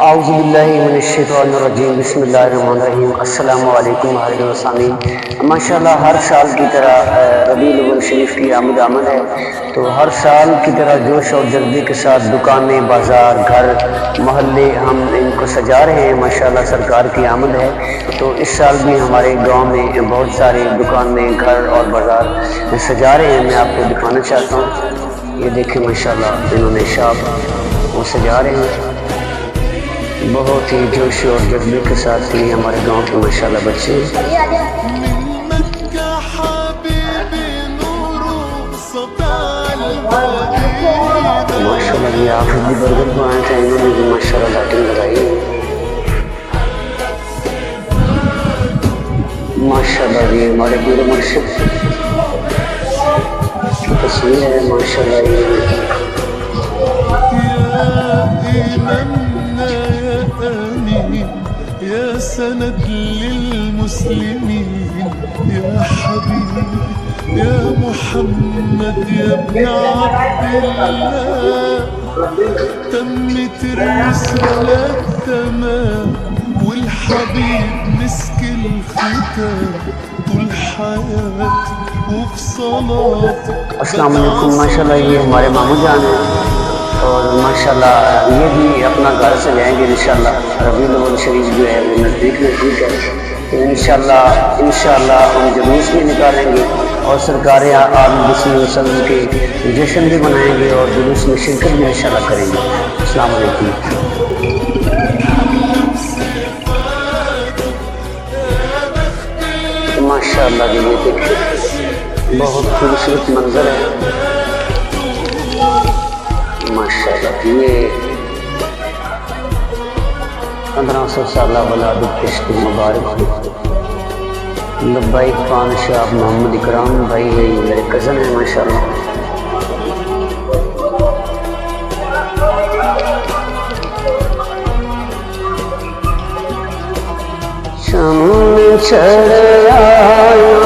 औज़ुबिल्लाहिमिनश्शैतानिर्रजीम बिस्मिल्लाहिर्रहमानिर्रहीम अस्सलामु अलैकुम सामीन। माशाल्लाह हर साल की तरह रबीउल अव्वल शरीफ की आमद है, तो हर साल की तरह जोश और जज्बे के साथ दुकानें, बाज़ार, घर, मोहल्ले हम इनको सजा रहे हैं। माशाल्लाह सरकार की आमद है, तो इस साल भी हमारे गांव में बहुत सारे दुकानें, घर और बाज़ार सजा रहे हैं। मैं आपको दिखाना चाहता हूँ, ये देखें माशाल्लाह इन्होंने शॉप वो सजा रहे हैं बहुत ही जोश और जज्बे के साथ। ही हमारे गांव के माशाल्लाह बच्चे माशाल्लाह ये आप भी बर्गर को आए थे, इन्होंने भी माशाल्लाह लाइटिंग लगाई है। माशाल्लाह ये हमारे पूरे मुर्शिद की तस्वीर है। माशाल्लाह ये يا سند للمسلمين يا حبيبي يا محمد يا ابن عبد الله، تمت الرسالة تمام والحبيب مسك الختام طول حياتي وفي صلاتي। अस्सलाम वालेकुम। माशाल्लाह ये हमारे मामू जान हैं और माशाल्लाह ये भी अपना घर से जाएंगे इंशाल्लाह। रबीउल अव्वल शरीफ जो है वो नज़दीक है, तो इंशाल्लाह हम जुलूस भी निकालेंगे और सरकार आलम वसल्लम के जश्न भी मनाएंगे और जुलूस में शिरकत भी इंशाल्लाह करेंगे। अस्सलाम वालेकुम। माशाल्लाह ये देखिए बहुत खूबसूरत मंजर है। माशाल्लाह ये 1500 साल वलादत किश्ती मुबारक हो। लब्बाइक खान शाह मोहम्मद इकराम भाई है, ये मेरे कज़न है माशाल्लाह। चमन चढ़ आया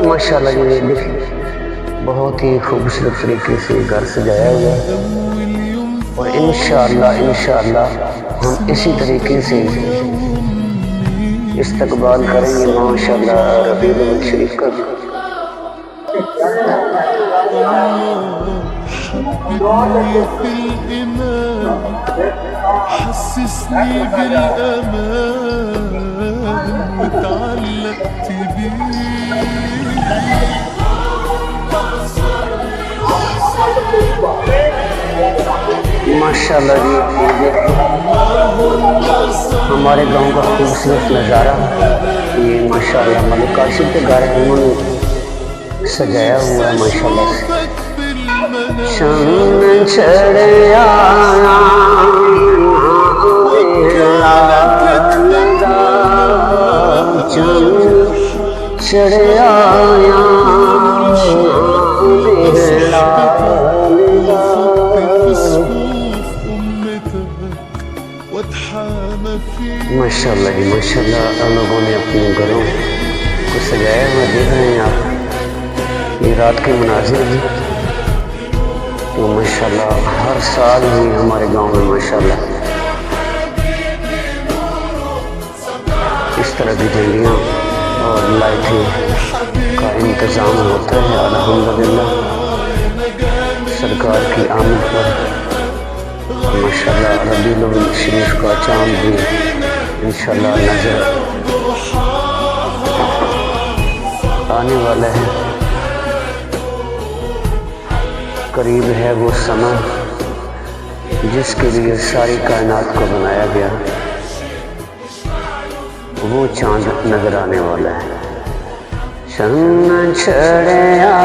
माशाल्लाह ये देखिए बहुत ही खूबसूरत तरीके से घर सजाया हुआ है और इंशाअल्लाह हम इसी तरीके से इस्तकबाल करेंगे माशाल्लाह रबीउल अव्वल शरीफ का। حسسني بالأمان وتعلقت بيه माशाल्लाह जी हमारे गांव का खूबसूरत नज़ारा। ये माशाल्लाह मलिक काशिफ के घर है, उन्होंने सजाया हुआ है माशाल्लाह। चमन चढ़ आया चढ़ आया माशाल्लाह जी माशाल्लाह हम लोगों ने अपने घरों को सजाया हुआ देख रहे हैं आप। ये रात के मनाजिर भी तो माशाल्लाह हर साल ही हमारे गांव में माशाल्लाह इस तरह की झंडियाँ और लाइटें का इंतज़ाम होता है। अल्हम्दुलिल्लाह सरकार की आमद पर माशाल्लाह रबीउल अव्वल शरीफ का चाँद भी इंशाल्लाह नजर आने वाला है। करीब है वो समय जिसके लिए सारी कायनात को बनाया गया, वो चाँद नजर आने वाला है। चमन चढ़ आया